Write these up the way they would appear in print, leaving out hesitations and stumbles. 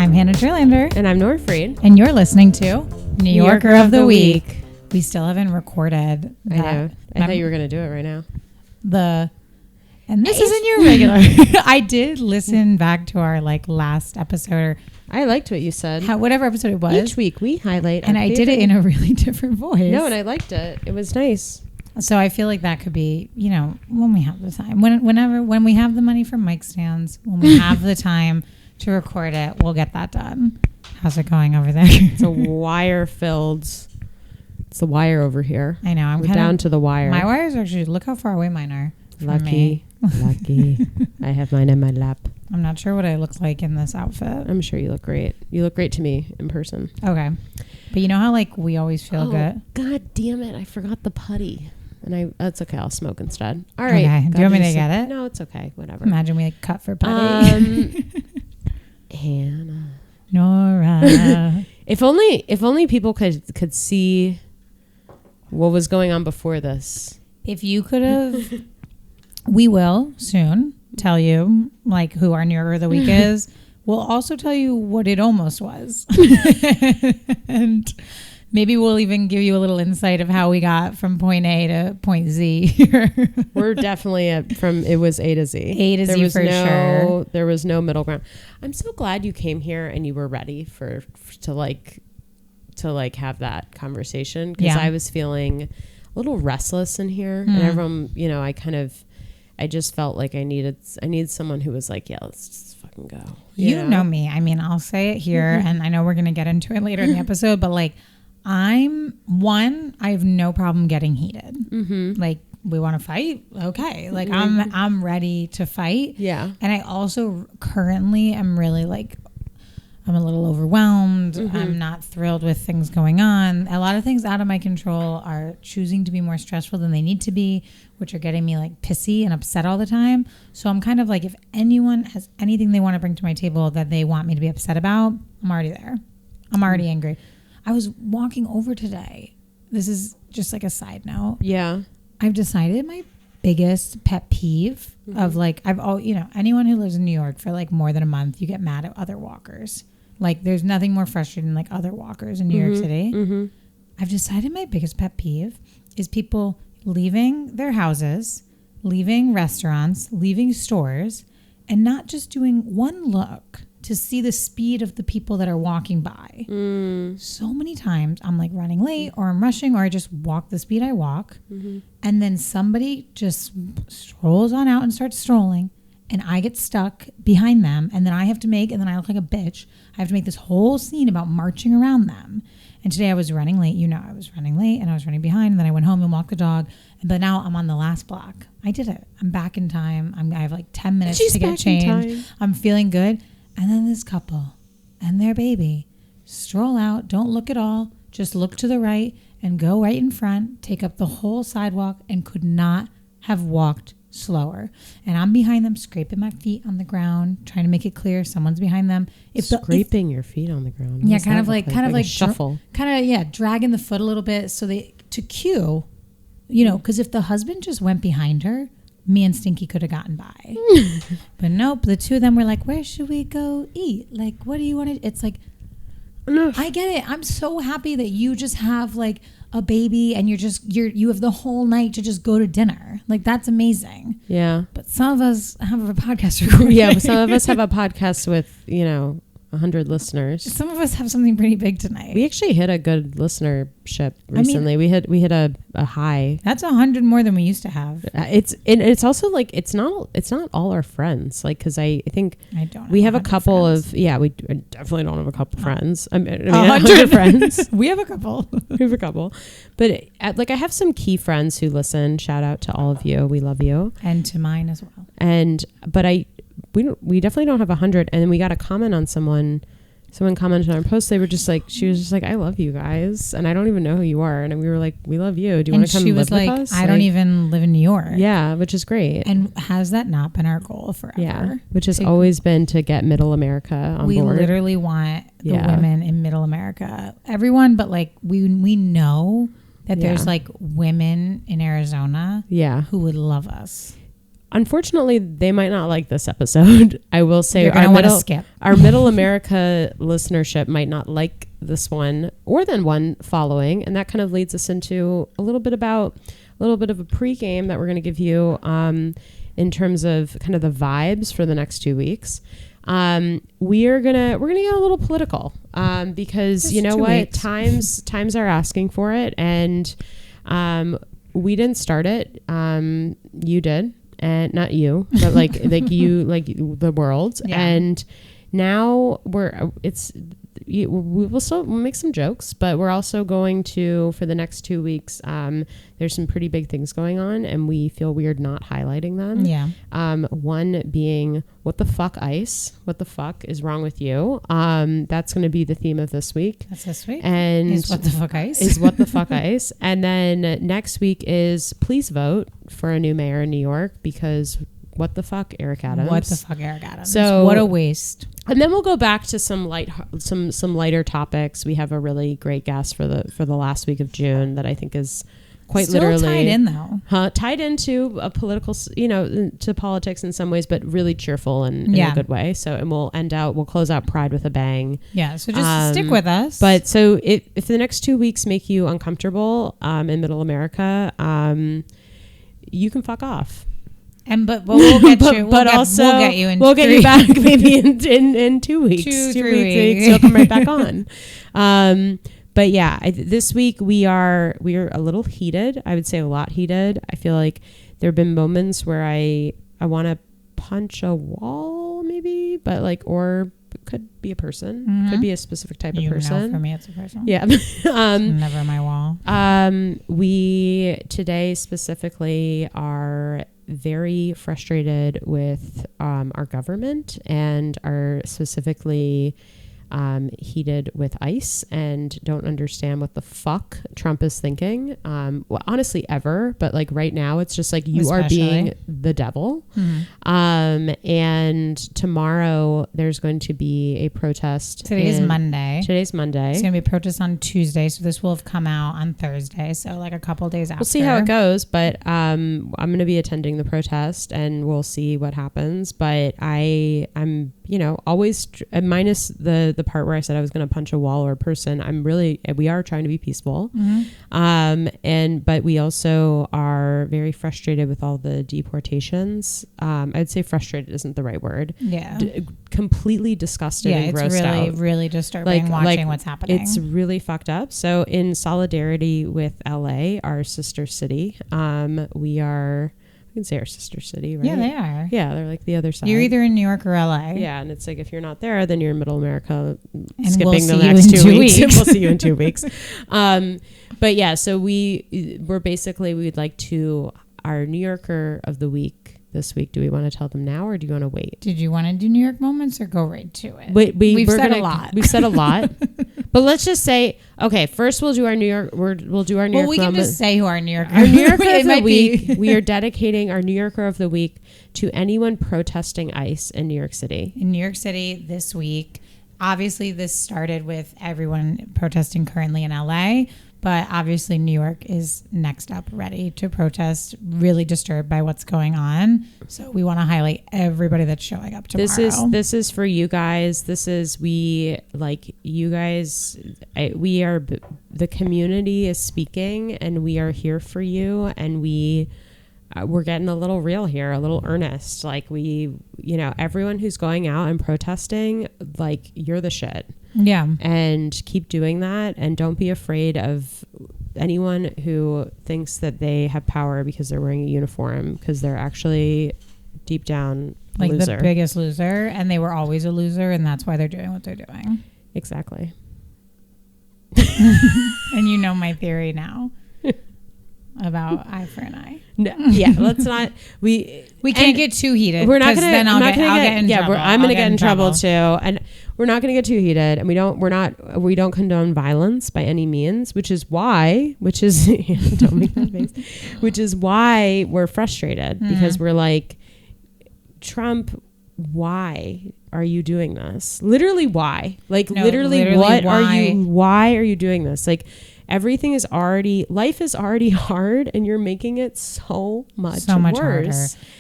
I'm Hannah Gerlander. And I'm Nora Freed. And you're listening to New Yorker of the Week. We still haven't recorded that. I know. I thought you were going to do it right now. And this isn't your regular. I did listen back to our last episode. I liked what you said. Whatever episode it was. Each week we highlight. And I did it in a really different voice. No, and I liked it. It was nice. So I feel like that could be, when we have the time. When we have the money for mic stands, when we have the time to record it, we'll get that done. How's it going over there? It's a wire-filled. It's the wire over here. I know. We're down to the wire. My wires are actually, look how far away mine are. Lucky. I have mine in my lap. I'm not sure what I look like in this outfit. I'm sure you look great. You look great to me in person. Okay. But you know how we always feel good? God damn it. I forgot the putty. And that's okay. I'll smoke instead. All right. Okay. Do you want me to get it? No, it's okay. Whatever. Imagine we cut for putty. Hannah. Nora. If only people could see what was going on before this. If you could have, we will soon tell you who our New Yorker of the Week is. We'll also tell you what it almost was. And maybe we'll even give you a little insight of how we got from point A to point Z. We're definitely it was A to Z. A to Z for sure. There was no middle ground. I'm so glad you came here and you were ready to have that conversation, because I was feeling a little restless in here, and everyone, I just felt like I needed someone who was like, yeah, let's just fucking go. You know me. I mean, I'll say it here, and I know we're going to get into it later in the episode, but I have no problem getting heated. Mm-hmm. We want to fight. Okay. I'm ready to fight. Yeah. And I also currently am really I'm a little overwhelmed. Mm-hmm. I'm not thrilled with things going on. A lot of things out of my control are choosing to be more stressful than they need to be, which are getting me pissy and upset all the time. So I'm kind of if anyone has anything they want to bring to my table that they want me to be upset about, I'm already there. I'm already angry. I was walking over today. This is just a side note. Yeah. I've decided my biggest pet peeve of anyone who lives in New York for more than a month, you get mad at other walkers. There's nothing more frustrating than other walkers in New York City. Mm-hmm. I've decided my biggest pet peeve is people leaving their houses, leaving restaurants, leaving stores, and not just doing one look to see the speed of the people that are walking by. So many times I'm running late, or I'm rushing, or I just walk the speed I walk. Mm-hmm. And then somebody just strolls on out and starts strolling, and I get stuck behind them. And then I look like a bitch. I have to make this whole scene about marching around them. And today I was running late. I was running late and I was running behind. And then I went home and walked the dog. But now I'm on the last block. I did it. I'm back in time. I have 10 minutes to get changed. I'm feeling good. And then this couple and their baby stroll out, don't look at all, just look to the right and go right in front, take up the whole sidewalk, and could not have walked slower. And I'm behind them, scraping my feet on the ground, trying to make it clear someone's behind them. Scraping your feet on the ground. Yeah, kind of like shuffle. Dragging the foot a little bit to cue, because if the husband just went behind her, me and Stinky could have gotten by. But nope, the two of them were where should we go eat? What do you want to... It's no. I get it. I'm so happy that you just have a baby and you have the whole night to just go to dinner. That's amazing. Yeah. But some of us have a podcast recording. Yeah, but some of us have a podcast with, 100 listeners. Some of us have something pretty big tonight. We actually hit a good listenership recently. We hit a high. That's 100 more than we used to have. It's also it's not all our friends. Because I think we have a couple friends. We definitely don't have a couple friends. I mean 100 friends. We have a couple. But I have some key friends who listen. Shout out to all of you. We love you. And to mine as well. But we definitely don't have 100. And then we got a comment on someone commented on our post. They were just she was just I love you guys, and I don't even know who you are. And we were we love you. Do you want to come live with us? I don't even live in New York. Yeah, which is great. And has that not been our goal forever? Yeah, which has always been to get Middle America on board. We literally want the women in Middle America. Everyone, but we know that there's women in Arizona who would love us. unfortunately, they might not like this episode. I will say our middle America listenership might not like this one or then one following. And that kind of leads us into a little bit of a pregame that we're going to give you in terms of kind of the vibes for the next 2 weeks. We're gonna get a little political because just you know what, weeks. times are asking for it, and we didn't start it. You did, and not you, but like the world. Yeah. And now we will still make some jokes, but we're also going to, for the next 2 weeks, there's some pretty big things going on, and we feel weird not highlighting them. Yeah. One being, what the fuck, ICE? What the fuck is wrong with you? That's going to be the theme of this week. That's this week. And is what the fuck, ICE? Is what the fuck, ICE. And then next week is please vote for a new mayor in New York, because what the fuck, Eric Adams? What the fuck, Eric Adams? So what a waste. And then we'll go back to some lighter topics. We have a really great guest for the last week of June that I think is quite still literally tied in though. Tied into a political, to politics in some ways, but really cheerful and in a good way. So, and we'll close out Pride with a bang. Yeah. So just stick with us. But so if the next 2 weeks make you uncomfortable in Middle America, you can fuck off. But we'll get you. We'll get you in. We'll get you back maybe in 2 weeks. 2-3 weeks. You'll come right back on. But yeah, this week we are a little heated. I would say a lot heated. I feel like there have been moments where I want to punch a wall, maybe, but or it could be a person. Mm-hmm. Could be a specific type of person. For me, it's a person. Yeah. Never my wall. We today specifically are very frustrated with our government, and are specifically heated with ICE, and don't understand what the fuck Trump is thinking. Well, honestly, ever, but right now, it's just you are being the devil. Mm-hmm. And tomorrow there's going to be a protest. Today's Monday. It's going to be a protest on Tuesday, so this will have come out on Thursday. So a couple days after. We'll see how it goes, but I'm going to be attending the protest, and we'll see what happens. But I'm always minus the part where I said I was going to punch a wall or a person. We are trying to be peaceful. Mm-hmm. But we also are very frustrated with all the deportations. I'd say frustrated isn't the right word. Yeah. Completely disgusted and grossed out. Yeah, it's really disturbing watching what's happening. It's really fucked up. So in solidarity with LA, our sister city, we can say our sister city, right? Yeah, they are. Yeah, they're the other side. You're either in New York or LA. Yeah, and it's if you're not there, then you're in Middle America, and skipping the next 2 weeks. We'll see you in 2 weeks. But yeah, so we're basically, we'd like to, our New Yorker of the week this week. Do we want to tell them now, or do you want to wait? Did you want to do New York moments, or go right to it? We've said a lot. We've said a lot. But let's just say, okay, first we'll do our New York. We'll do our New York. Well, we can just say who our New Yorker. Our New Yorker of the week. We are dedicating our New Yorker of the week to anyone protesting ICE in New York City. In New York City this week, obviously this started with everyone protesting currently in LA. But obviously New York is next up, ready to protest, really disturbed by what's going on. So we want to highlight everybody that's showing up tomorrow. This is for you guys. We are, the community is speaking, and we are here for you, and we're getting a little real here, a little earnest. Everyone who's going out and protesting, you're the shit. Yeah. And keep doing that, and don't be afraid of anyone who thinks that they have power because they're wearing a uniform, because they're actually deep down a loser. The biggest loser, and they were always a loser, and that's why they're doing what they're doing. Exactly. And you know my theory now about eye for an eye. No, yeah, let's not. We can't get too heated. We're not gonna. Then I'll get in trouble. I'm gonna get in trouble too, and we're not gonna get too heated. And we don't condone violence by any means, which is why don't make that face. Which is why we're frustrated, because we're Trump, why are you doing this? Literally, why? Why are you doing this? life is already hard, and you're making it so much worse. Harder.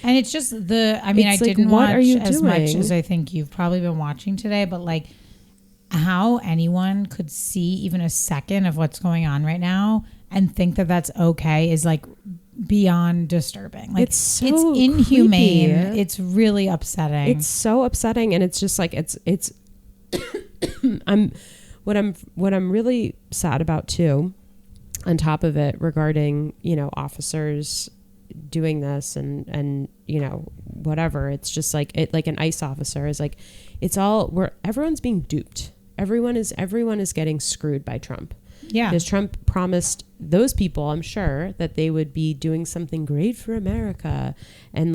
And it's just I didn't watch as much as I think you've probably been watching today, but like how anyone could see even a second of what's going on right now and think that that's okay is like beyond disturbing. Like it's inhumane. Creepy. It's really upsetting. It's so upsetting, and it's just like it's what I'm really sad about too, on top of it, regarding, officers doing this and whatever, it's just like like an ICE officer is like, it's all where everyone's being duped. Everyone is getting screwed by Trump. Yeah. Because Trump promised those people, I'm sure, that they would be doing something great for America and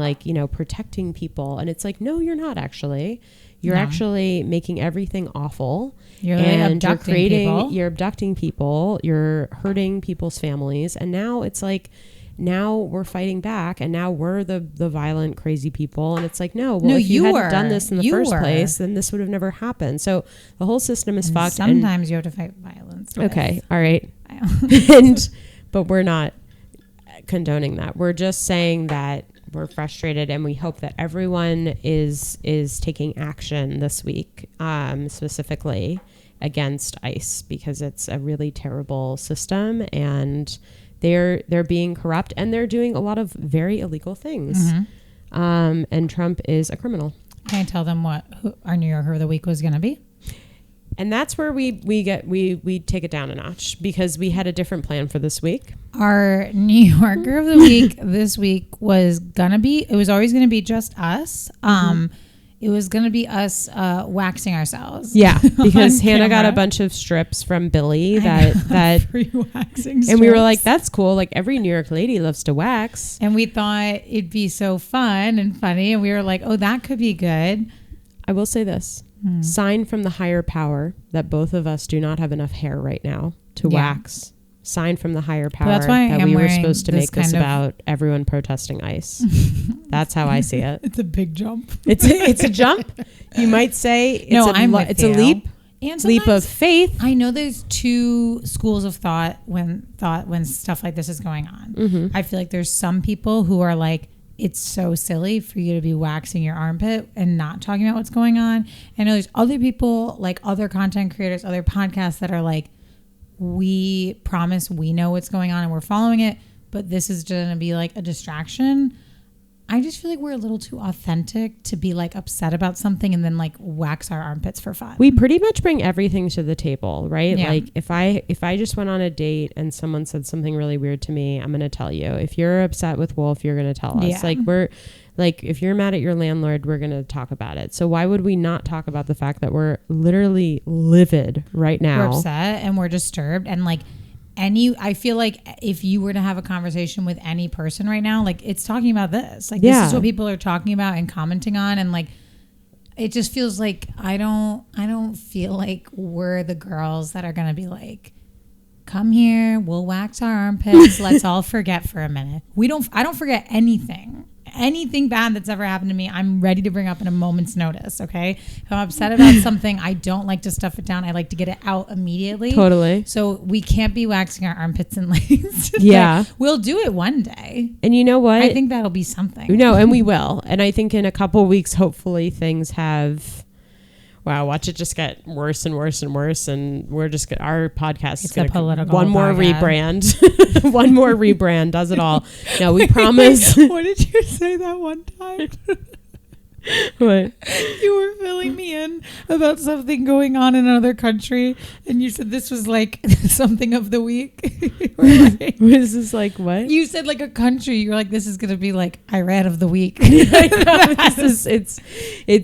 protecting people. And it's like, no, you're not actually. You're actually making everything awful. You're abducting people. You're hurting people's families. And now it's like, now we're fighting back, and now we're the violent, crazy people. And it's like, if you hadn't done this in the first place, then this would have never happened. So the whole system is fucked. Sometimes you have to fight violence. Okay. All right. But we're not condoning that. We're just saying that we're frustrated, and we hope that everyone is taking action this week, specifically against ICE, because it's a really terrible system, and they're being corrupt, and they're doing a lot of very illegal things. Mm-hmm. And Trump is a criminal. Can I tell them what our New Yorker of the week was going to be? And that's where we take it down a notch, because we had a different plan for this week. Our New Yorker of the week this week was always going to be just us. It was going to be us waxing ourselves. Yeah, because Hannah got a bunch of strips from Billy that free waxing strips. And we were like, that's cool. Like, every New York lady loves to wax. And we thought it'd be so fun and funny. And we were like, oh, that could be good. I will say this. Sign from the higher power that both of us do not have enough hair right now to wax. Sign from the higher power that we were supposed to make this about everyone protesting ICE. That's how I see it. It's a big jump. It's a jump. You might say it's a leap of faith. I know there's two schools of thought when stuff like this is going on. Mm-hmm. I feel like there's some people who are like, it's so silly for you to be waxing your armpit and not talking about what's going on. I know there's other people, like other content creators, other podcasts that are like, we promise we know what's going on and we're following it, but this is going to be like a distraction. I just feel like we're a little too authentic to be like upset about something and then like wax our armpits for fun. We pretty much bring everything to the table, right? Yeah. Like if I just went on a date and someone said something really weird to me, I'm going to tell you. If you're upset with Wolf, you're going to tell us. Yeah. Like we're like, if you're mad at your landlord, we're going to talk about it. So why would we not talk about the fact that we're literally livid right now? We're upset and we're disturbed, and like I feel like if you were to have a conversation with any person right now, like it's talking about this. Like this is what people are talking about and commenting on, and like it just feels like I don't feel like we're the girls that are gonna be like, come here, we'll wax our armpits, let's all forget for a minute. I don't forget anything bad that's ever happened to me. I'm ready to bring up in a moment's notice. Okay, if I'm upset about something, I don't like to stuff it down. I like to get it out immediately. Totally. So we can't be waxing our armpits and legs. Yeah, we'll do it one day. And you know what? I think that'll be something. No, and we will. And I think in a couple weeks, hopefully things have. Wow, watch it just get worse and worse and worse, and our podcast is going to one more rebrand. One more rebrand does it all. No, we promise. What did you say that one time? What? You were filling me in about something going on in another country, and you said this was like something of the week. Like, was this like what? You said like a country. You were like, this is going to be like Iran of the week. It's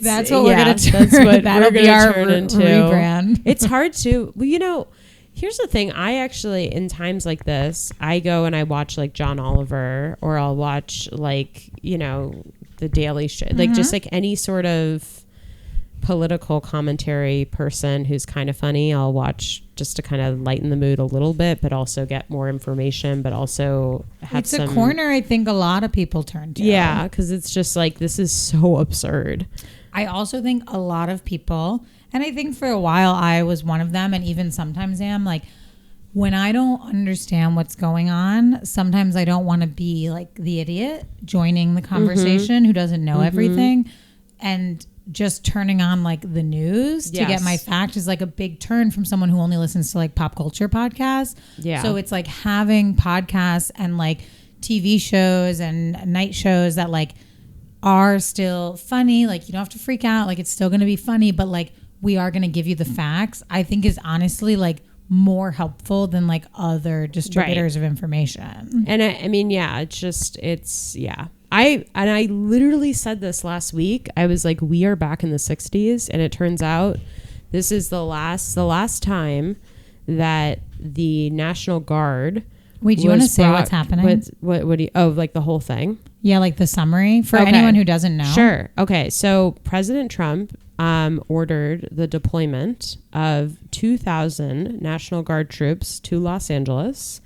that's what we're going to turn. That's what that'll be our turn into. Rebrand. It's hard to. Well, here's the thing. I actually, in times like this, I go and I watch like John Oliver, or I'll watch like The Daily Show, like just like any sort of political commentary person who's kind of funny, I'll watch just to kind of lighten the mood a little bit, but also get more information, but also have it's a corner I think a lot of people turn to. Yeah, because it's just like, this is so absurd. I also think a lot of people, and I think for a while I was one of them, and even sometimes am like, when I don't understand what's going on, sometimes I don't want to be like the idiot joining the conversation who doesn't know everything, and just turning on like the news to get my fact is like a big turn from someone who only listens to like pop culture podcasts. Yeah. So it's like having podcasts and like TV shows and night shows that like are still funny. Like you don't have to freak out. Like it's still going to be funny, but like we are going to give you the facts, I think is honestly like more helpful than like other distributors of information. And I mean, I literally said this last week. I was like, we are back in the 60s, and it turns out this is the last time that the National Guard. Wait, do you want to say what's happening? What do you, like the whole thing? Yeah, like the summary for anyone who doesn't know. Sure. Okay. So President Trump ordered the deployment of 2,000 National Guard troops to Los Angeles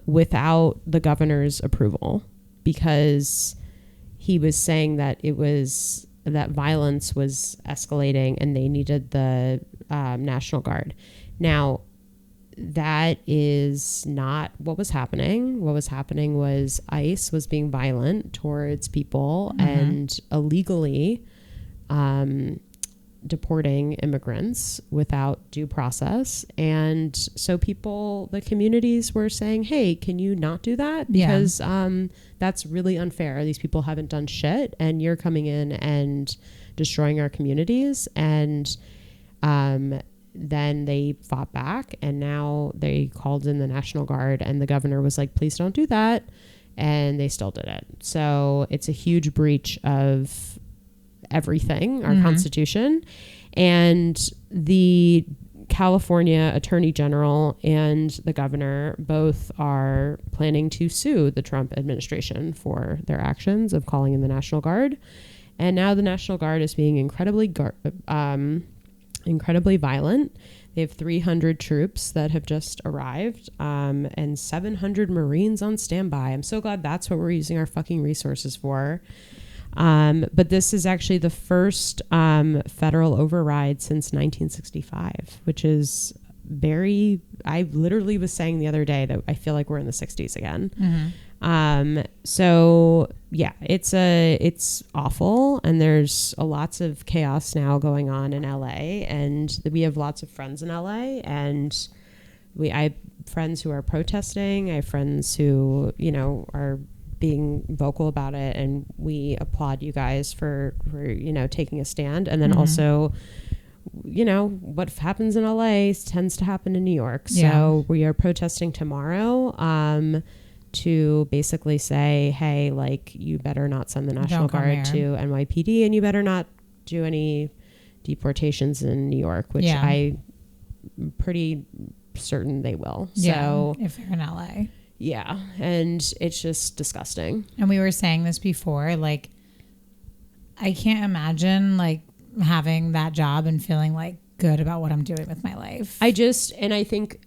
without the governor's approval, because he was saying that that violence was escalating and they needed the National Guard. Now, that is not what was happening. What was happening was ICE was being violent towards people and illegally deporting immigrants without due process. And so the communities were saying, hey, can you not do that? Because that's really unfair. These people haven't done shit and you're coming in and destroying our communities. And then they fought back, and now they called in the National Guard, and the governor was like, please don't do that. And they still did it. So it's a huge breach of everything, our Constitution. And the California Attorney General and the governor both are planning to sue the Trump administration for their actions of calling in the National Guard. And now the National Guard is being incredibly violent. They have 300 troops that have just arrived, and 700 Marines on standby. I'm so glad that's what we're using our fucking resources for. But this is actually the first federal override since 1965, which is I literally was saying the other day that I feel like we're in the 60s again. So yeah, it's awful, and there's lots of chaos now going on in LA, and we have lots of friends in LA, and I have friends who are protesting. I have friends who, are being vocal about it, and we applaud you guys for taking a stand. And then also, what happens in LA tends to happen in New York. So we are protesting tomorrow to basically say, hey, like, you better not send the National Guard to NYPD, and you better not do any deportations in New York, which I'm pretty certain they will. So if they're in LA. Yeah. And it's just disgusting. And we were saying this before, like, I can't imagine like having that job and feeling like good about what I'm doing with my life. I think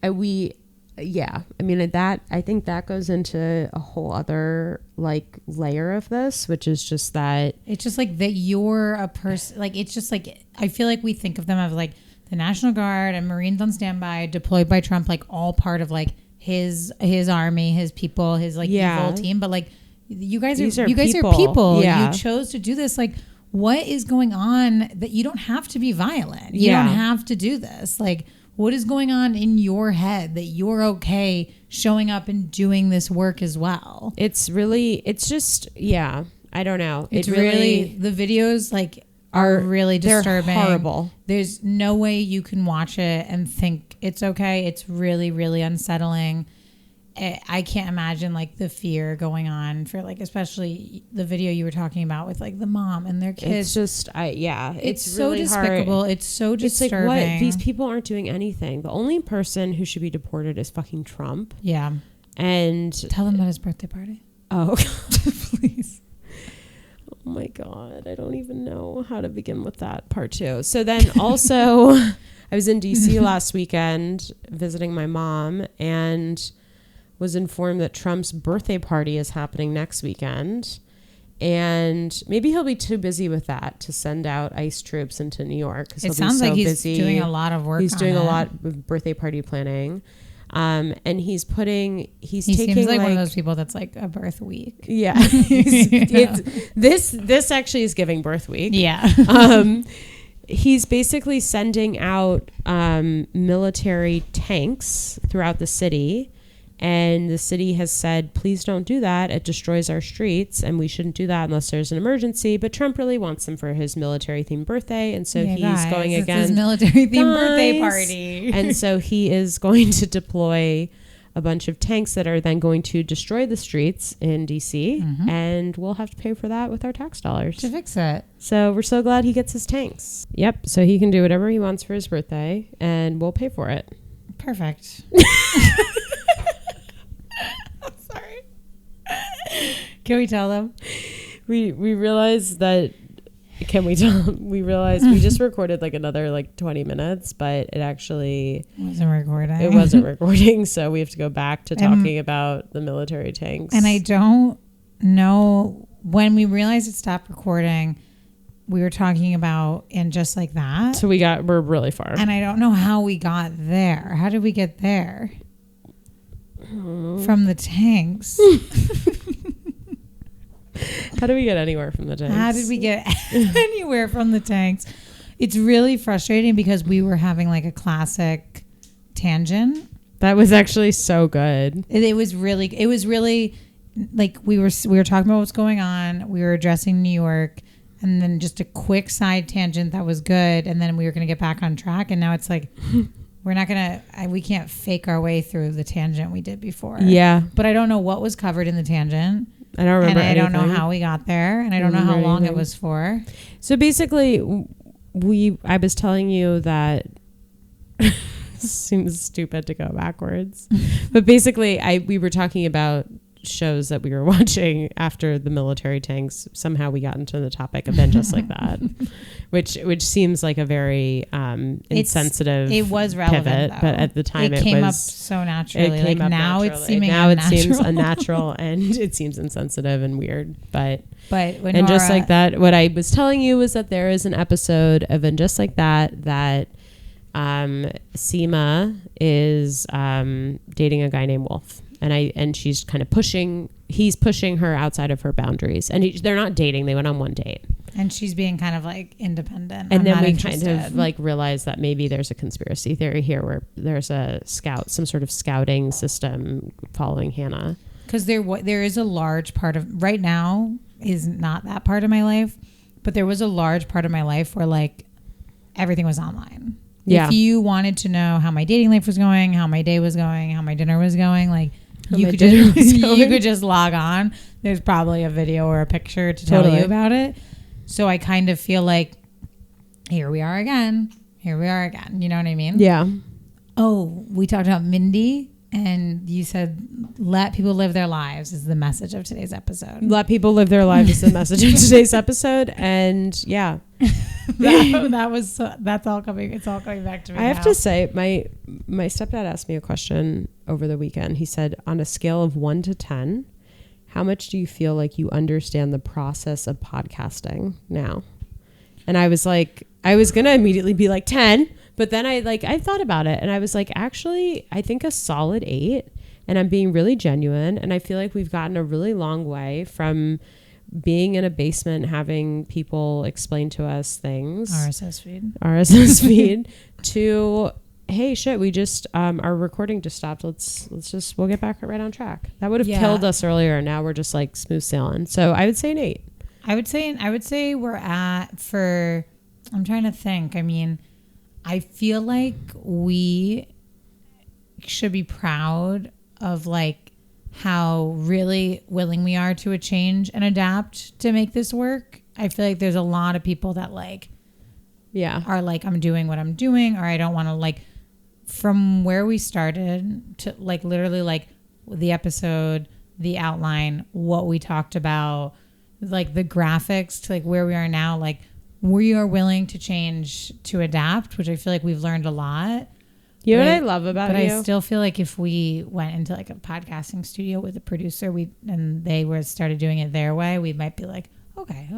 I think that goes into a whole other like layer of this, which is just that it's just like that you're a person, like, it's just like, I feel like we think of them as like the National Guard and Marines on standby deployed by Trump, like all part of like his army, his people, his like evil team. But like, you guys are people. You chose to do this. Like, what is going on that you don't have to be violent? You don't have to do this. Like, what is going on in your head that you're okay showing up and doing this work as well? I don't know. It's really, the videos like are really disturbing. They're horrible. There's no way you can watch it and think it's okay. It's really, really unsettling. I can't imagine like the fear going on for like, especially the video you were talking about with like the mom and their kids. It's just, it's so really despicable. Hard. It's so disturbing. It's like, what? These people aren't doing anything. The only person who should be deported is fucking Trump. Yeah. And tell him about his birthday party. Oh, please. Oh my God. I don't even know how to begin with that part too. So then also I was in DC last weekend visiting my mom, and was informed that Trump's birthday party is happening next weekend. And maybe he'll be too busy with that to send out ICE troops into New York. It sounds like he's doing a lot of work. He's doing a lot of birthday party planning. And he taking seems like one of those people that's like a birth week. Yeah. This actually is giving birth week. Yeah. He's basically sending out military tanks throughout the city. And the city has said, please don't do that. It destroys our streets, and we shouldn't do that unless there's an emergency. But Trump really wants them for his military-themed birthday, and so he's going against his military-themed birthday party. And so he is going to deploy a bunch of tanks that are then going to destroy the streets in D.C., and we'll have to pay for that with our tax dollars. To fix it. So we're so glad he gets his tanks. Yep, so he can do whatever he wants for his birthday, and we'll pay for it. Perfect. I'm sorry. Can we tell them? We realized that. Can we tell them? We realized we just recorded like another like 20 minutes, but it actually wasn't recording. It wasn't recording, so we have to go back to talking about the military tanks. And I don't know, when we realized it stopped recording, we were talking about And Just Like That. So we're really far. And I don't know how we got there. How did we get there? From the tanks. How do we get anywhere from the tanks? How did we get anywhere from the tanks? It's really frustrating because we were having like a classic tangent. That was actually so good. It was really like we were talking about what's going on. We were addressing New York, and then just a quick side tangent that was good, and then we were going to get back on track. And now it's like we can't fake our way through the tangent we did before. Yeah, but I don't know what was covered in the tangent. I don't remember. And I don't know how we got there, and I don't know how long it was for. So basically, I was telling you that seems stupid to go backwards, but basically, we were talking about shows that we were watching after the military tanks. Somehow we got into the topic of And Just Like That, which seems like a very insensitive. It was relevant, pivot, but at the time it came was, up so naturally. It came up now naturally. It's seeming now unnatural. it seems unnatural and it seems insensitive and weird. But when And Just Like That, what I was telling you was that there is an episode of And Just Like That Seema is dating a guy named Wolf. And she's kind of he's pushing her outside of her boundaries. And they're not dating. They went on one date. And she's being kind of like independent. And then we kind of like realized that maybe there's a conspiracy theory here where there's some sort of scouting system following Hannah. Because there is a large part of, right now is not that part of my life, but there was a large part of my life where like everything was online. Yeah. If you wanted to know how my dating life was going, how my day was going, how my dinner was going, like, you could just log on. There's probably a video or a picture to tell you about it. So I kind of feel like here we are again. You know what I mean? Yeah. Oh, we talked about Mindy, and you said let people live their lives is the message of today's episode. Let people live their lives is the message of today's episode. And yeah. That's all coming. It's all coming back to me. I have to say, my stepdad asked me a question over the weekend. He said, on a scale of 1 to 10, how much do you feel like you understand the process of podcasting now? And I was like, I was gonna immediately be like 10, but then I thought about it, and I was like, actually, I think a solid 8. And I'm being really genuine, and I feel like we've gotten a really long way from being in a basement, having people explain to us things. RSS feed to, hey, shit, we just, our recording just stopped. We'll get back right on track. That would have killed us earlier. And now we're just like smooth sailing. So I would say an 8. I would say we're I'm trying to think. I mean, I feel like we should be proud of like how really willing we are to a change and adapt to make this work. I feel like there's a lot of people that are like, I'm doing what I'm doing, or I don't want to, like, from where we started to like literally like the episode, the outline, what we talked about, like the graphics to like where we are now, like we are willing to change, to adapt, which I feel like we've learned a lot. You know what I love about you? But I still feel like if we went into like a podcasting studio with a producer, and they started doing it their way, we might be like, okay.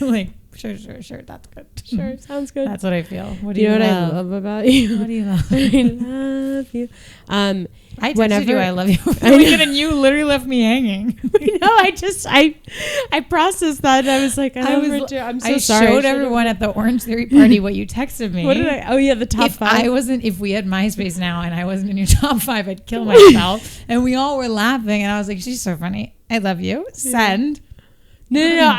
Like Sure. That's good. Sure, sounds good. That's what I feel. What do you know love? what I love about you? What do you love? I love you. I texted you I love you. And you literally left me hanging. No, I processed that and I was like, I'm so sorry. I showed everyone at the Orange Theory party what you texted me. What did I? Oh yeah, the top 5. If we had MySpace now and I wasn't in your top 5, I'd kill myself. And we all were laughing and I was like, she's so funny. I love you. Send. No.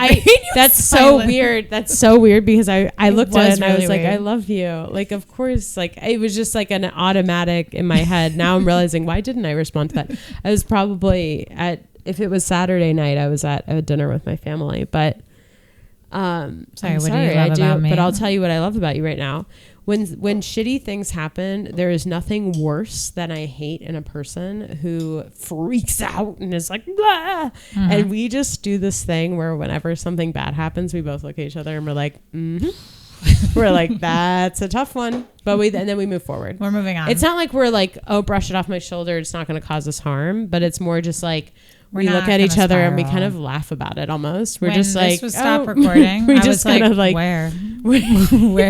That's so weird. That's so weird because I looked at it and I was like, I love you. Like, of course, like it was just like an automatic in my head. Now I'm realizing, why didn't I respond to that? I was probably if it was Saturday night, I was at a dinner with my family. But what do you love about me? But I'll tell you what I love about you right now. When shitty things happen, there is nothing worse than I hate in a person who freaks out and is like, blah. And we just do this thing where whenever something bad happens, we both look at each other and we're like, we're like, that's a tough one. But and then we move forward. We're moving on. It's not like we're like, oh, brush it off my shoulder. It's not going to cause us harm. But it's more just like, we look at each other and we kind of laugh about it almost. We're just like, stop recording. We just kind of like, where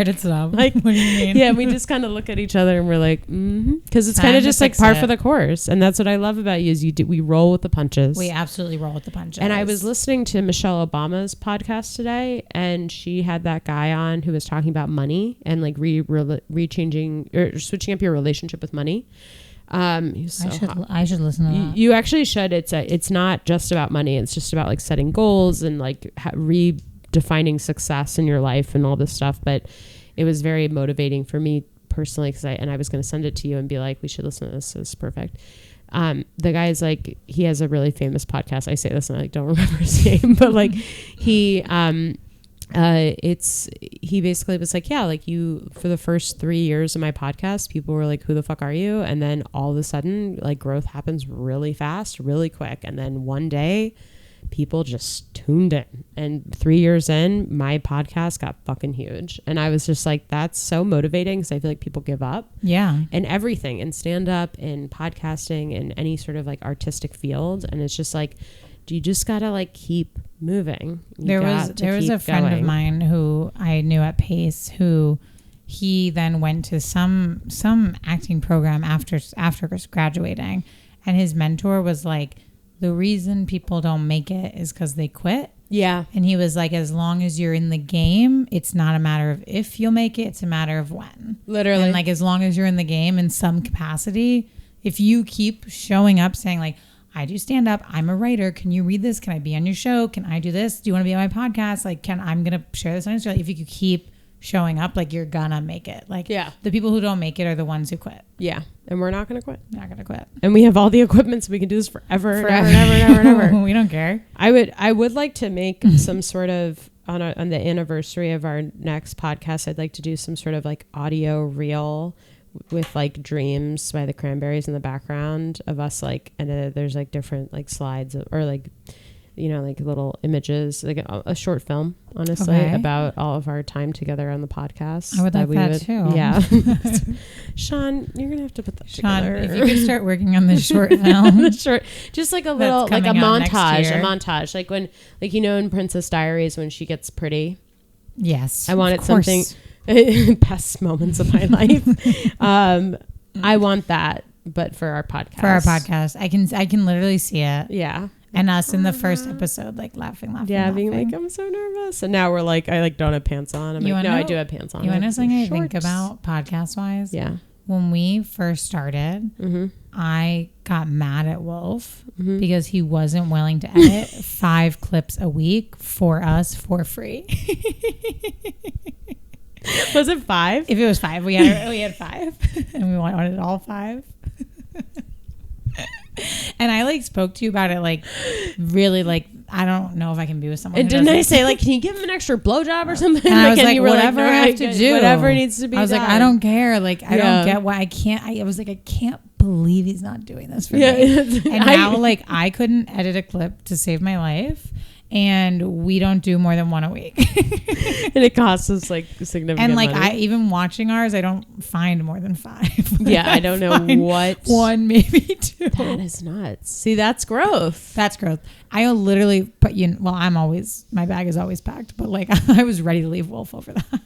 did it stop? Like, what do you mean? Yeah, we just kind of look at each other and we're like, because it's kind of just like par for the course. And that's what I love about you is we roll with the punches. We absolutely roll with the punches. And I was listening to Michelle Obama's podcast today, and she had that guy on who was talking about money and like rechanging or switching up your relationship with money. I should listen to that. You actually should. It's not just about money. It's just about like setting goals and like redefining success in your life and all this stuff. But it was very motivating for me personally because I was going to send it to you and be like, we should listen to this. It's perfect. The guy is like, he has a really famous podcast. I say this and I don't remember his name, but like he basically was like, yeah, like you, for the first 3 years of my podcast, people were like, who the fuck are you? And then all of a sudden, like growth happens really fast, really quick. And then one day people just tuned in, and 3 years in, my podcast got fucking huge. And I was just like, that's so motivating because I feel like people give up. Yeah. And everything, in stand up, in podcasting, in any sort of like artistic field. And it's just like, you just gotta like keep moving. There was a friend of mine who I knew at Pace who he then went to some acting program after graduating, and his mentor was like, the reason people don't make it is because they quit. Yeah. And he was like, as long as you're in the game, it's not a matter of if you'll make it, it's a matter of when. Literally. And like, as long as you're in the game in some capacity, if you keep showing up saying like, I do stand up, I'm a writer, can you read this? Can I be on your show? Can I do this? Do you want to be on my podcast? Like, I'm going to share this on Instagram. If you could keep showing up, like, you're gonna make it. Like, yeah, the people who don't make it are the ones who quit. Yeah. And we're not going to quit. Not going to quit. And we have all the equipment, so we can do this forever and ever. We don't care. I would like to make some sort of, on the anniversary of our next podcast, I'd like to do some sort of like audio reel with like Dreams by the Cranberries in the background of us, like, and there's like different like slides or like, you know, like little images, like a short film, honestly, about all of our time together on the podcast. I would like that too. Yeah. Sean, you're gonna have to put that together. If you could start working on this short film. Just like a little, like a montage, like when, like, you know, in Princess Diaries when she gets pretty. Yes. I wanted something. Best moments of my life. I want that, but for our podcast. I can literally see it. Yeah. And us in the first episode, like laughing. Yeah, being like, I'm so nervous. And now we're like, I like don't have pants on. I'm like, no, I do have pants on. You want to know something I think about podcast wise? Yeah. When we first started, I got mad at Wolf because he wasn't willing to edit 5 clips a week for us for free. Was it 5? If it was 5, we had 5, and we wanted all 5. And I like spoke to you about it, like really, like I don't know if I can be with someone. And didn't I say like, can you give him an extra blowjob or something? And I was like, whatever I have to do, whatever needs to be. I was done. like, I don't care. Like I don't get why I can't. I was like, I can't believe he's not doing this for me. And now like I couldn't edit a clip to save my life. and we don't do more than one a week. And it costs us like significant and like money. I even watching ours, I don't find more than 5. Yeah, I don't know what. 1, maybe 2. That is nuts. See, that's growth. That's growth. I literally put my bag is always packed, but like I was ready to leave Wolf over that.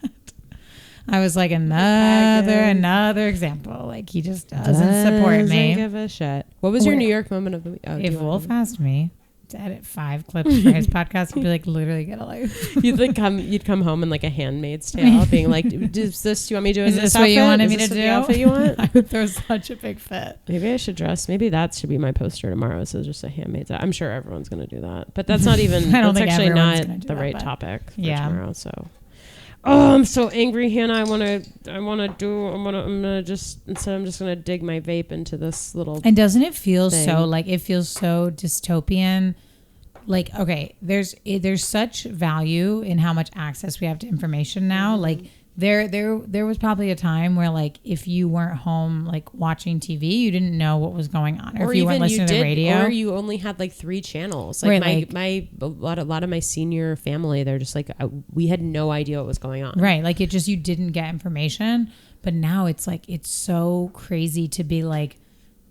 I was like, another example. Like he just doesn't support me. Doesn't give a shit. What was your New York moment of the week? If Wolf asked me to edit 5 clips for his podcast, he'd be like, literally get a life. You'd come home in like a Handmaid's Tale, being like, do you want me to do? Is this what you wanted me to do? The outfit you want? I would throw such a big fit. Maybe I should dress. Maybe that should be my poster tomorrow. So just a Handmaid's Tale. I'm sure everyone's going to do that, but that's not even. That's actually not the right topic for tomorrow. So. Oh, I'm so angry, Hannah. I'm gonna just dig my vape into this little. And doesn't it feel so like it feels so dystopian? Like, okay, there's such value in how much access we have to information now. Mm-hmm. Like there was probably a time where like if you weren't home like watching TV, you didn't know what was going on, or if you weren't listening to the radio, or you only had like 3 channels. Like right, a lot of my senior family, they're just like we had no idea what was going on. Right, like you didn't get information. But now it's like it's so crazy to be like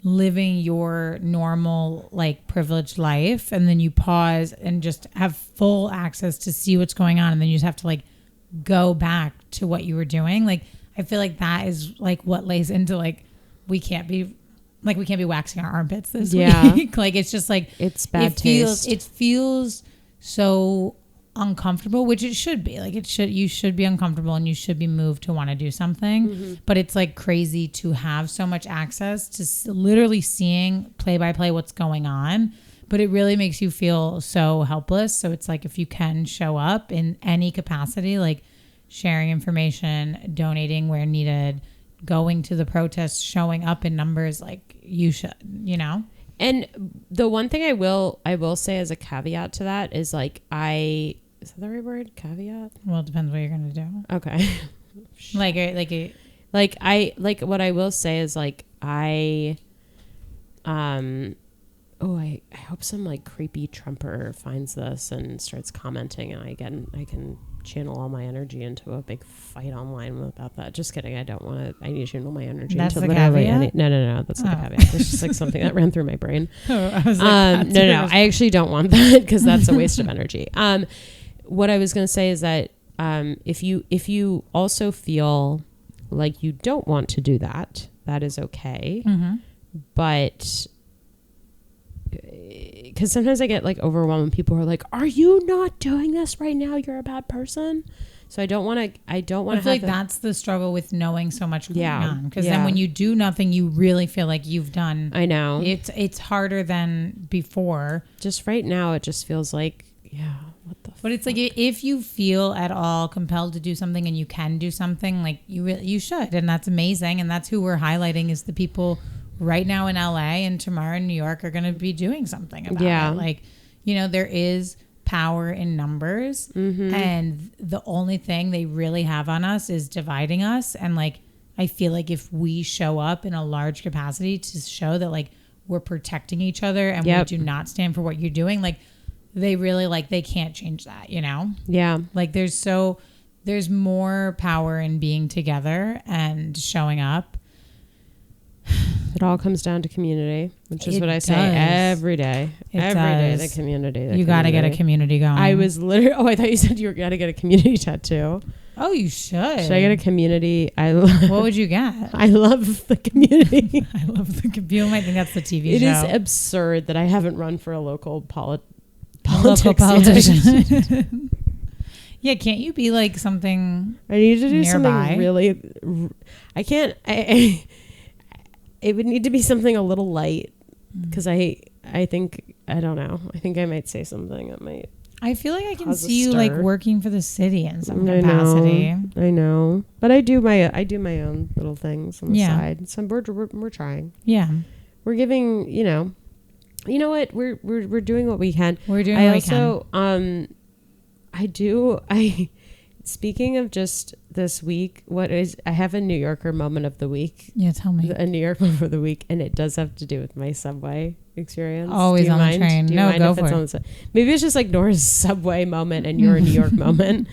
living your normal like privileged life, and then you pause and just have full access to see what's going on, and then you just have to like go back to what you were doing. Like I feel like that is like what lays into like we can't be waxing our armpits this week. Like it's just like it's bad taste. It feels so uncomfortable, which it should be. Like you should be uncomfortable and you should be moved to want to do something. Mm-hmm. But it's like crazy to have so much access to literally seeing play by play what's going on. But it really makes you feel so helpless. So it's like if you can show up in any capacity, like sharing information, donating where needed, going to the protests, showing up in numbers, like you should, you know? And the one thing I will say as a caveat to that is like is that the right word? Caveat? Well, it depends what you're going to do. Okay. What I will say is like I hope some like creepy Trumper finds this and starts commenting, and I can channel all my energy into a big fight online about that. Just kidding. I don't want to. I need to channel my energy into literally any. No. That's not the caveat. It's just like something that ran through my brain. I was like, no. I actually don't want that because that's a waste of energy. What I was going to say is that if you also feel like you don't want to do that, that is okay. Mm-hmm. But because sometimes I get like overwhelmed when people are like, "Are you not doing this right now? You're a bad person." So I don't want to. I feel like that's the struggle with knowing so much going on. Because then when you do nothing, you really feel like you've done. I know it's harder than before. Just right now, it just feels like what the. But it's like if you feel at all compelled to do something and you can do something, like you should, and that's amazing, and that's who we're highlighting is the people. Right now in LA and tomorrow in New York are going to be doing something about it. Like, you know, there is power in numbers, mm-hmm. and the only thing they really have on us is dividing us. And like, I feel like if we show up in a large capacity to show that like we're protecting each other and we do not stand for what you're doing, like they really like, they can't change that, you know? Yeah. Like there's more power in being together and showing up. It all comes down to community, which is what I say every day. Every day, the community. You got to get a community going. I was literally, I thought you said you were going to get a community tattoo. Oh, you should. Should I get a community? What would you get? I love the community. I love the community. You might think that's the TV show. It is absurd that I haven't run for a local politician. Yeah, can't you be like something I need to do nearby? Something really. I can't. It would need to be something a little light because I think I don't know. I think I might say something that might. I feel like I can see you like working for the city in some capacity. I know, but I do my own little things on the side. So we're trying. Yeah, we're giving. You know what? We're doing what we can. We're doing. What we can. Speaking of just this week, I have a New Yorker moment of the week. Yeah, tell me. A New York moment of the week, and it does have to do with my subway experience? Always on the train. No, go for it. Maybe it's just like Nora's subway moment and your New York moment.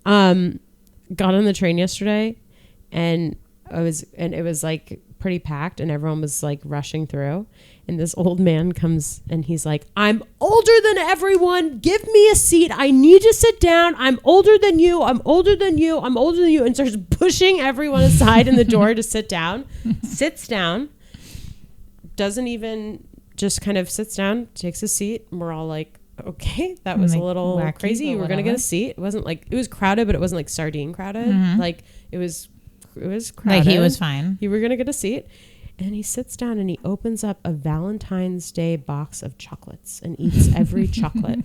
Got on the train yesterday, and it was like pretty packed, and everyone was like rushing through. And this old man comes and he's like, I'm older than everyone. Give me a seat. I need to sit down. I'm older than you. I'm older than you. I'm older than you. And starts pushing everyone aside in the door to sit down. Sits down. Doesn't even, just kind of sits down, takes a seat. And we're all like, okay, that was like a little wacky, crazy. You were going to get a seat. It wasn't like, it was crowded, but it wasn't like sardine crowded. Like it was crowded. Like he was fine. You were going to get a seat. And he sits down and he opens up a Valentine's Day box of chocolates and eats every chocolate.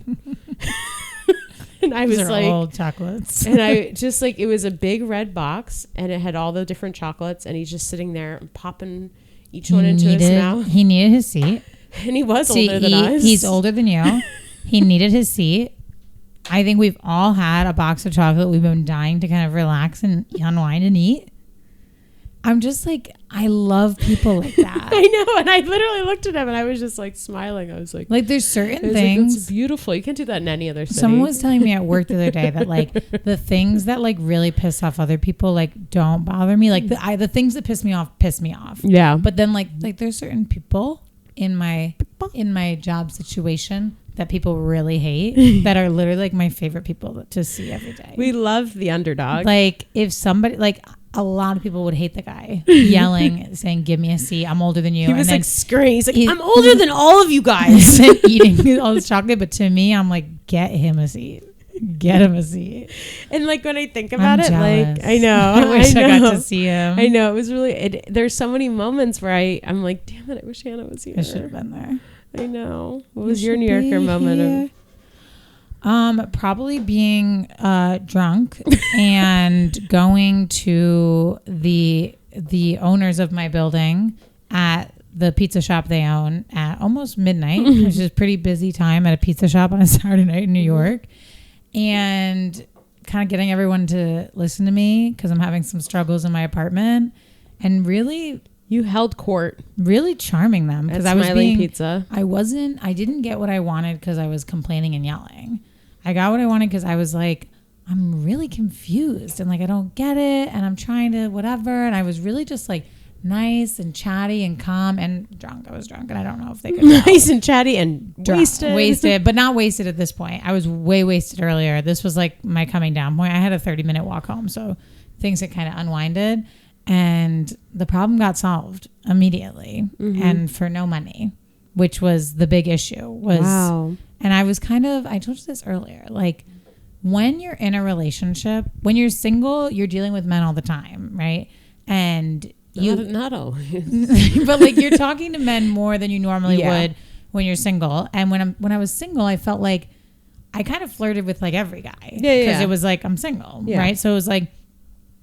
And I was like, old chocolates. And I just like, it was a big red box and it had all the different chocolates, and he's just sitting there and popping each one into his mouth. He needed his seat. And he was older than us. He's older than you. He needed his seat. I think we've all had a box of chocolate. We've been dying to kind of relax and unwind and eat. I'm just like, I love people like that. I know. And I literally looked at him and I was just like smiling. I was like, there's certain things. Like, that's beautiful. You can't do that in any other city. Someone was telling me at work the other day that like the things that like really piss off other people, like don't bother me. Like the things that piss me off. Yeah. But then like there's certain people in my job situation that people really hate that are literally like my favorite people to see every day. We love the underdog. Like if somebody like, a lot of people would hate the guy yelling, saying, give me a seat. I'm older than you. He was like screaming. He's like, I'm older than all of you guys. Eating all this chocolate. But to me, I'm like, get him a seat. Get him a seat. And like when I think about it, jealous. like, I know. I wish I got to see him. I know. It was really, there's so many moments where I'm like, damn it, I wish Hannah was here. I should have been there. I know. What was your New Yorker moment? Probably being drunk and going to the owners of my building at the pizza shop they own at almost midnight, which is a pretty busy time at a pizza shop on a Saturday night in New York, and kind of getting everyone to listen to me because I'm having some struggles in my apartment, and really. You held court. Really charming them because I was being pizza. I didn't get what I wanted because I was complaining and yelling. I got what I wanted because I was like, I'm really confused and like I don't get it and I'm trying to whatever, and I was really just like nice and chatty and calm and drunk. I was drunk and I don't know if they could nice and chatty and wasted, but not wasted at this point. I was way wasted earlier. This was like my coming down point. I had a 30-minute walk home, so things had kind of unwinded. And the problem got solved immediately and for no money, which was the big issue. Wow. And I was I told you this earlier, like when you're in a relationship, when you're single, you're dealing with men all the time, right? And not always. But like you're talking to men more than you normally would when you're single. And when I was single, I felt like I kind of flirted with like every guy. Because it was like, I'm single, right? So it was like,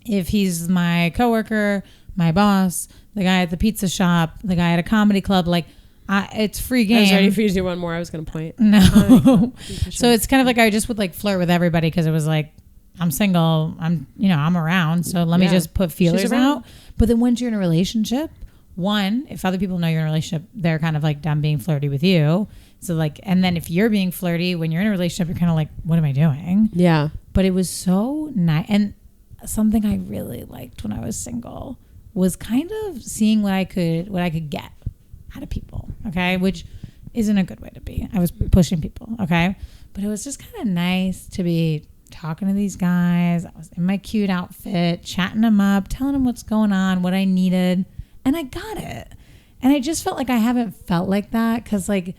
if he's my coworker, my boss, the guy at the pizza shop, the guy at a comedy club, like it's free game. I was ready for you to do one more. I was going to point. No. So it's kind of like I just would like flirt with everybody because it was like, I'm single. I'm around. So let me just put feelers out. But then once you're in a relationship, if other people know you're in a relationship, they're kind of like done being flirty with you. So like, and then if you're being flirty when you're in a relationship, you're kind of like, what am I doing? Yeah. But it was so nice. And something I really liked when I was single was kind of seeing what I could get out of people, okay? Which isn't a good way to be. I was pushing people, okay? But it was just kind of nice to be talking to these guys. I was in my cute outfit, chatting them up, telling them what's going on, what I needed, and I got it. And I just felt like I haven't felt like that because like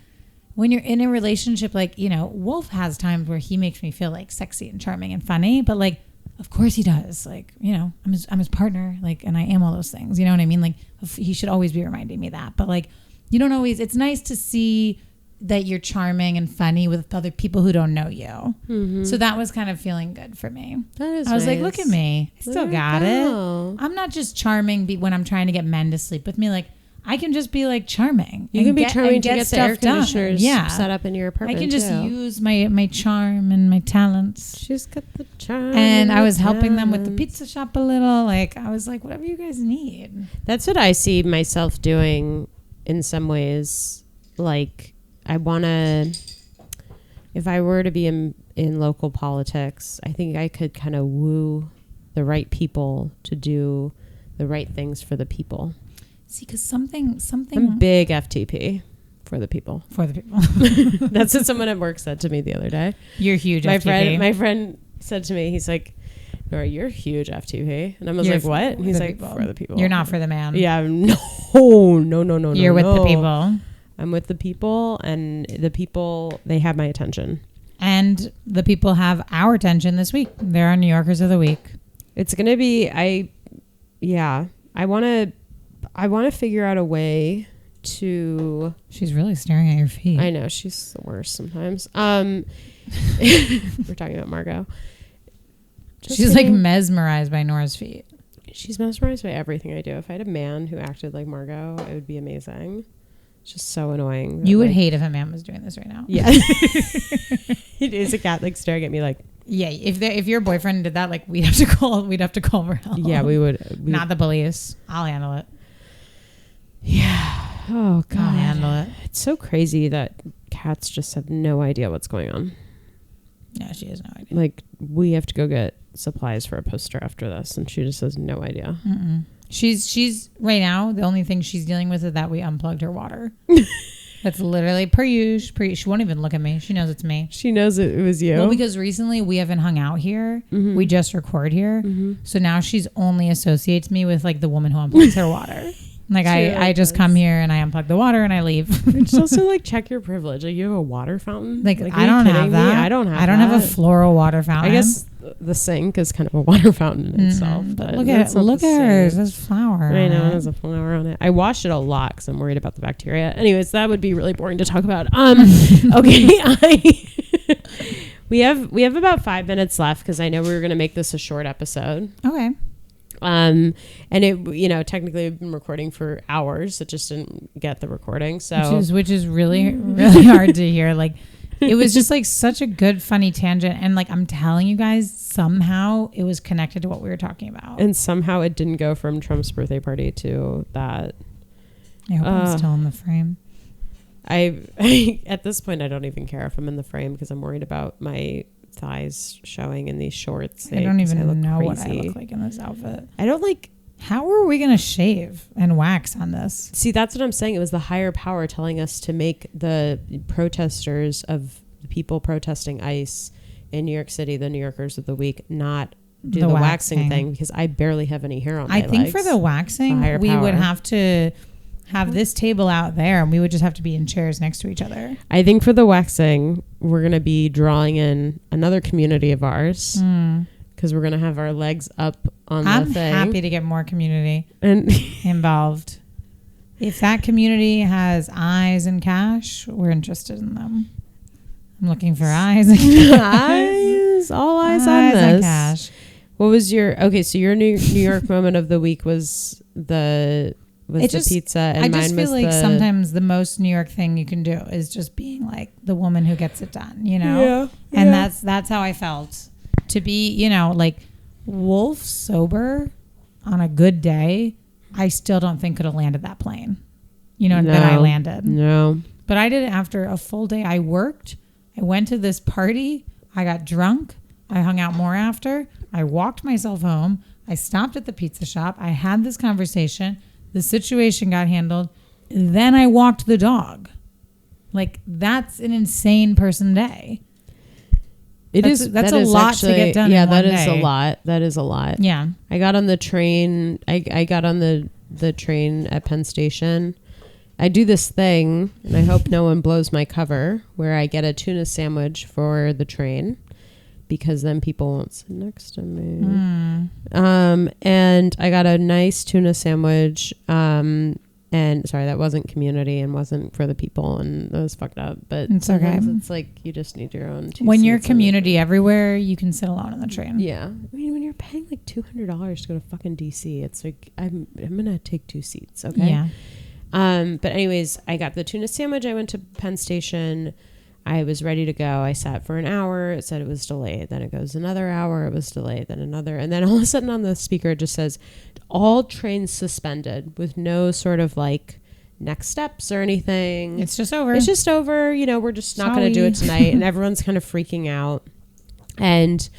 when you're in a relationship, like, Wolf has times where he makes me feel like sexy and charming and funny, but like of course he does. Like, I'm his partner, like, and I am all those things. You know what I mean? Like, he should always be reminding me that. But like, you don't always. It's nice to see that you're charming and funny with other people who don't know you. Mm-hmm. So that was kind of feeling good for me. That is. I was nice. like, look at me. I still got it. I'm not just charming when I'm trying to get men to sleep with me. Like, I can just be like charming. You can be charming to get the air conditioners set up in your apartment. I can just use my charm and my talents. She's got the charm. And I was helping them with the pizza shop a little. Like I was like, whatever you guys need. That's what I see myself doing in some ways like, I want to, if I were to be in local politics, I think I could kind of woo the right people to do the right things for the people. See, because something. I'm big FTP. For the people. That's what someone at work said to me the other day. You're huge FTP. My friend said to me, he's like, Nora, you're huge FTP. And I was like, what? And he's like, people. For the people. You're not for the man. Yeah, no. You're with the people. I'm with the people, and the people, they have my attention. And the people have our attention this week. They're our New Yorkers of the week. It's going to be, I want to figure out a way to... She's really staring at your feet. I know, she's the worst sometimes. We're talking about Margot. She's like mesmerized by Nora's feet. She's mesmerized by everything I do. If I had a man who acted like Margot, it would be amazing. It's just so annoying. You would hate if a man was doing this right now. Yeah. It is a cat like staring at me like... Yeah, if your boyfriend did that, like we'd have to call for help. Yeah, we would. Not the police. I'll handle it. Yeah. Oh God, I'll handle it. It's so crazy that cats just have no idea what's going on. Yeah, she has no idea. Like, we have to go get supplies for a poster after this, and she just has no idea. Mm-mm. She's right now, the only thing she's dealing with is that we unplugged her water. That's literally per usual. She won't even look at me. She knows it's me. She knows it was you. Well, because recently we haven't hung out here. Mm-hmm. We just record here. Mm-hmm. So now she's only associates me with like the woman who unplugs her water. Like I just come here and I unplug the water and I leave. It's also like, check your privilege. Like, you have a water fountain. Like I don't have that. I don't have a floral water fountain. I guess the sink is kind of a water fountain in itself. But look at hers. There's flower. I know, there's a flower on it. I wash it a lot because I'm worried about the bacteria. Anyways, that would be really boring to talk about. Okay, we have about 5 minutes left because I know we were going to make this a short episode. Okay. And it, technically we've been recording for hours. It just didn't get the recording. So which is really, really hard to hear. Like, it was just like such a good, funny tangent. And like, I'm telling you guys, somehow it was connected to what we were talking about. And somehow it didn't go from Trump's birthday party to that. I hope I'm still in the frame. I at this point, I don't even care if I'm in the frame because I'm worried about my thighs showing in these shorts. I don't even know what I look like in this outfit. I don't like... How are we going to shave and wax on this? See, that's what I'm saying. It was the higher power telling us to make the protesters of the people protesting ICE in New York City, the New Yorkers of the week, not do the waxing thing because I barely have any hair on my legs. I think for the waxing, we would have to have this table out there and we would just have to be in chairs next to each other. I think for the waxing, we're going to be drawing in another community of ours because we're going to have our legs up on the thing. I'm happy to get more community involved. If that community has eyes and cash, we're interested in them. I'm looking for eyes and cash. All eyes on this. And cash. What was so your New York moment of the week was the pizza, and I mine just feel like sometimes the most New York thing you can do is just being like the woman who gets it done, Yeah. And that's how I felt. To be, like Wolf sober on a good day, I still don't think could have landed that plane. That I landed. No. But I did it after a full day. I worked. I went to this party. I got drunk. I hung out more after. I walked myself home. I stopped at the pizza shop. I had this conversation. The situation got handled. Then I walked the dog. Like, that's an insane person day. That's a lot to get done. Yeah, in one that is day. a lot. That is a lot. Yeah. I got on the train. I got on the train at Penn Station. I do this thing, and I hope no one blows my cover, where I get a tuna sandwich for the train. Because then people won't sit next to me. And I got a nice tuna sandwich. And sorry, that wasn't community and wasn't for the people, and that was fucked up. But it's okay. It's like you just need your own. When you're community everywhere, you can sit alone on the train. Yeah, I mean, when you're paying like $200 to go to fucking DC, it's like I'm gonna take 2 seats. Okay. Yeah. But anyways, I got the tuna sandwich. I went to Penn Station. I was ready to go. I sat for an hour. It said it was delayed. Then it goes another hour. It was delayed. Then another. And then all of a sudden on the speaker, it just says all trains suspended with no sort of like next steps or anything. It's just over. It's just over. You know, we're just not going to do it tonight. And everyone's kind of freaking out. And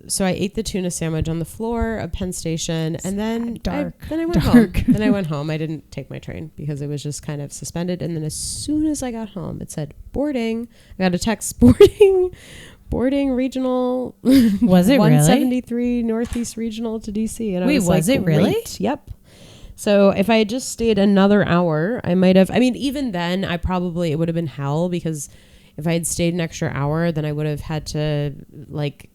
so I ate the tuna sandwich on the floor of Penn Station, and then I went home. Then I went home. I didn't take my train because it was just kind of suspended. And then as soon as I got home, it said boarding. I got a text, boarding regional. Was it 173 really? Northeast Regional to DC. And wait, was it really? Great. Yep. So if I had just stayed another hour, I might have. I mean, even then, it would have been hell, because if I had stayed an extra hour, then I would have had to like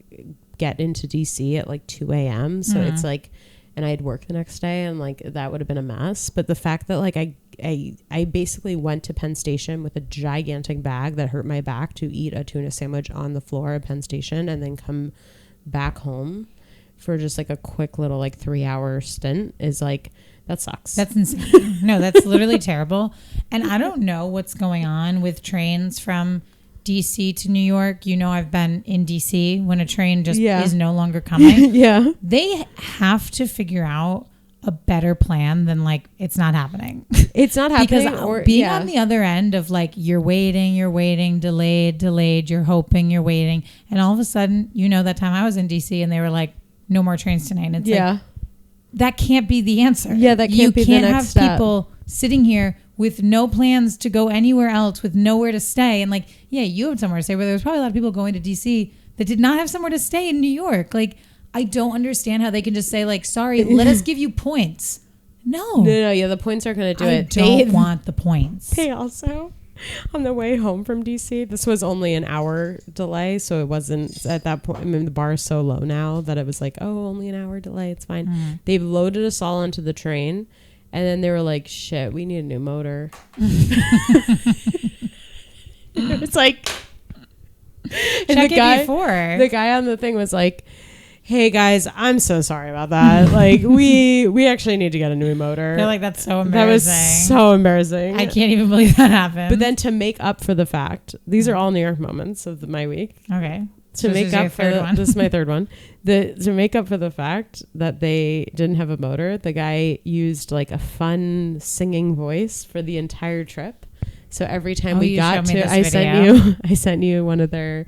get into DC at like 2 a.m. So it's like, and I had work the next day, and like that would have been a mess. But the fact that like I basically went to Penn Station with a gigantic bag that hurt my back to eat a tuna sandwich on the floor of Penn Station, and then come back home for just like a quick little like 3-hour stint is like, that sucks. That's insane. No, that's literally terrible. And I don't know what's going on with trains from DC to New York. You know, I've been in DC when a train just is no longer coming. Yeah. They have to figure out a better plan than like, it's not happening. It's not happening. Because being on the other end of like, you're waiting, delayed, you're hoping, you're waiting. And all of a sudden, you know, that time I was in DC and they were like, no more trains tonight. And it's like, that can't be the answer. Yeah, that can't be the next step. You can't have people sitting here with no plans to go anywhere else, with nowhere to stay. And like, yeah, you have somewhere to stay, but there was probably a lot of people going to DC that did not have somewhere to stay in New York. Like, I don't understand how they can just say like, sorry, let us give you points. No, yeah, the points aren't going to do it. I don't want the points. They also, on the way home from DC, this was only an hour delay, so it wasn't at that point. I mean, the bar is so low now that it was like, oh, only an hour delay, it's fine. They've loaded us all onto the train, and then they were like, shit, we need a new motor. It's like, and the guy on the thing was like, hey guys, I'm so sorry about that. Like we actually need to get a new motor. They're like, that's so embarrassing. That was so embarrassing. I can't even believe that happened. But then to make up for the fact, these are all New York moments of my week. Okay. To make up for this is my third one. To make up for the fact that they didn't have a motor, the guy used like a fun singing voice for the entire trip. So every time we got to, I sent you one of their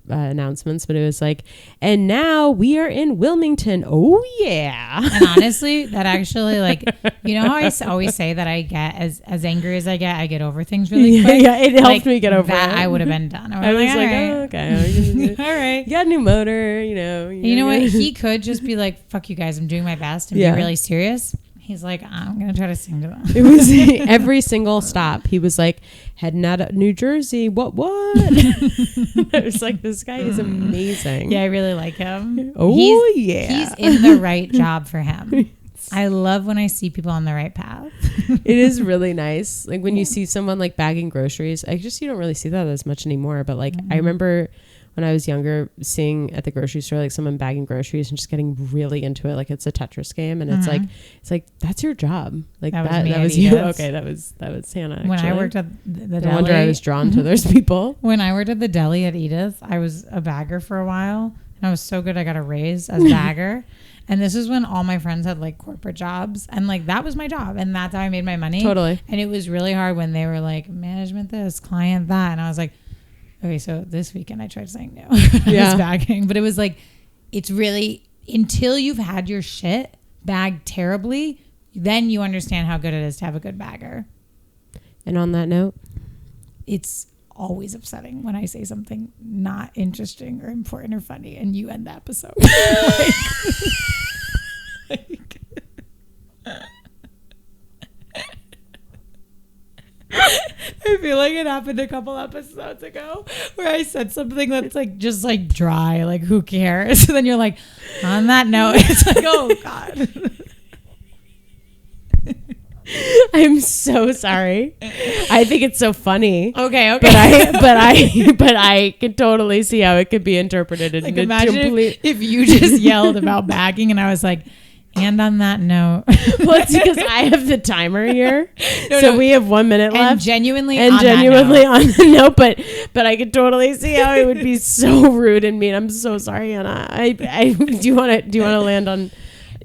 announcements, but it was like, and now we are in Wilmington. Oh yeah. And honestly, that actually, like, you know how I always say that I get as angry as I get over things really quick. Yeah, it helped me get over that. it. I would have been done. I was like, right. oh, okay. All right. You got a new motor, you know. You know what? He could just be like, fuck you guys, I'm doing my best and be really serious. He's like, I'm going to try to sing to them. It was every single stop. He was like, heading out of New Jersey. What? I was like, this guy is amazing. Yeah, I really like him. Oh, he's in the right job for him. I love when I see people on the right path. It is really nice. Like when you see someone like bagging groceries, you don't really see that as much anymore. But like, I remember when I was younger, seeing at the grocery store like someone bagging groceries and just getting really into it, like it's a Tetris game, and it's like that's your job. Like that was you. Okay, that was Hannah. Actually. When I worked at the deli, no wonder I was drawn to those people. When I worked at the deli at Edith, I was a bagger for a while, and I was so good I got a raise as bagger. And this is when all my friends had like corporate jobs, and like that was my job, and that's how I made my money. Totally. And it was really hard when they were like management this, client that, and I was like, okay, so this weekend I tried saying no. I was bagging, but it was like, it's really, until you've had your shit bagged terribly, then you understand how good it is to have a good bagger. And on that note, it's always upsetting when I say something not interesting or important or funny and you end the episode. I feel like it happened a couple episodes ago where I said something that's like just like dry, like who cares? And then you're like, on that note, it's like, oh God. I'm so sorry. I think it's so funny. Okay. But I can totally see how it could be interpreted in like imagine if you just yelled about bagging and I was like, and on that note, well, it's because I have the timer here, so we have 1 minute left. And genuinely on the note, but I could totally see how it would be so rude and mean. I'm so sorry, Anna. Do you want to land on?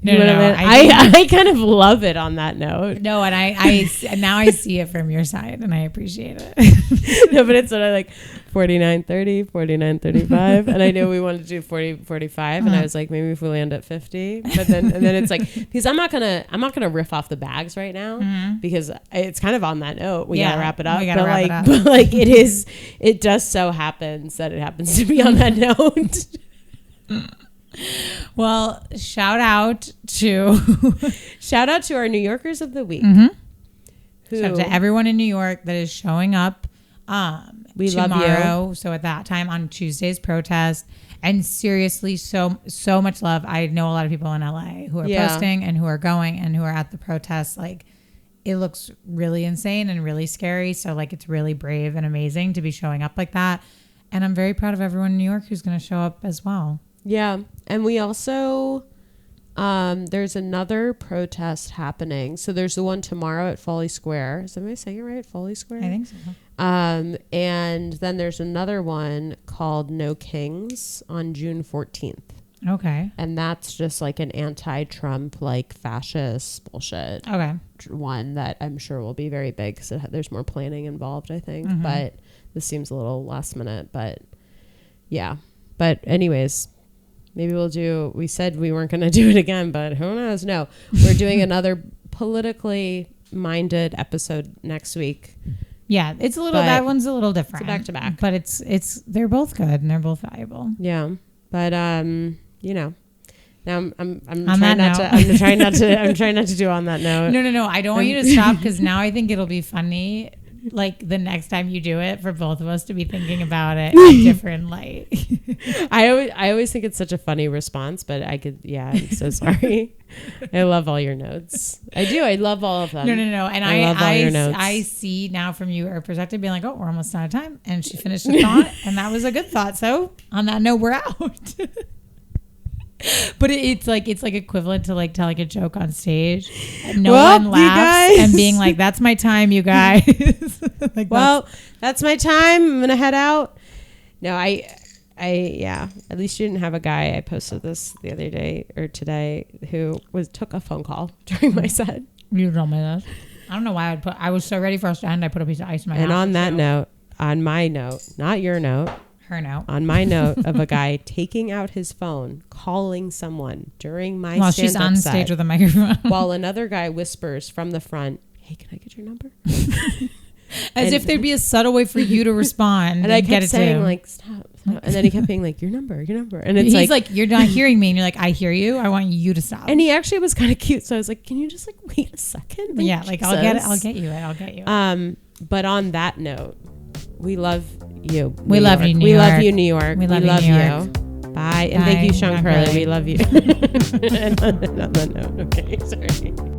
I kind of love it on that note. No, and I now I see it from your side, and I appreciate it. No, but it's sort of like 49.30, 49.35, and I knew we wanted to do 40.45, and I was like, maybe if we land at 50, but then it's like, because I'm not gonna riff off the bags right now, because it's kind of on that note. We gotta wrap it up. But like it just so happens that it happens to be on that note. Well, shout out to our New Yorkers of the week. Shout out to everyone in New York that is showing up we tomorrow. love you. So at that time on Tuesday's protest. And seriously, so much love. I know a lot of people in LA who are posting and who are going and who are at the protest. Like, it looks really insane and really scary. So like, it's really brave and amazing to be showing up like that. And I'm very proud of everyone in New York who's going to show up as well. Yeah. And we also, there's another protest happening. So there's the one tomorrow at Foley Square. Is somebody saying it right? Foley Square? I think so. And then there's another one called No Kings on June 14th. Okay. And that's just like an anti-Trump, like fascist bullshit. Okay. One that I'm sure will be very big because there's more planning involved, I think. But this seems a little last minute. But yeah. But anyways, maybe we said we weren't going to do it again, but who knows? No, we're doing another politically minded episode next week. Yeah, it's a little, that one's a little different. It's back to back. But they're both good and they're both valuable. Yeah. But, you know, now I'm trying not to do on that note. No. I don't want you to stop because now I think it'll be funny. Like the next time you do it for both of us to be thinking about it in a different light. I always think it's such a funny response, but I'm so sorry. I love all your notes. I do. I love all of them. No. And I love all your notes. I see now from your perspective being like, oh, we're almost out of time. And she finished the thought and that was a good thought. So on that note, we're out. But it's like equivalent to like telling a joke on stage and no one laughs and being like, that's my time, you guys. Like, that's my time. I'm gonna head out. No, I at least you didn't have a guy. I posted this the other day or today who took a phone call during my set. You told me this. I don't know why I was so ready for us to end. I put a piece of ice in my mouth. And on that note, on my note, not your note, her note. On my note of a guy taking out his phone, calling someone during my stand-up she's on set, stage with a microphone. While another guy whispers from the front, hey, can I get your number? As if there'd be a subtle way for you to respond. And I kept saying, like, stop. And then he kept being like, your number. And it's he's like, you're not hearing me. And you're like, I hear you. I want you to stop. And he actually was kind of cute. So I was like, can you just like wait a second? Like, yeah, like I'll get you it. But on that note, we love you. We love you, New York. We love you, New York. We love you. Bye. And thank you, Sean Curley. We love you. And on that note, okay, sorry.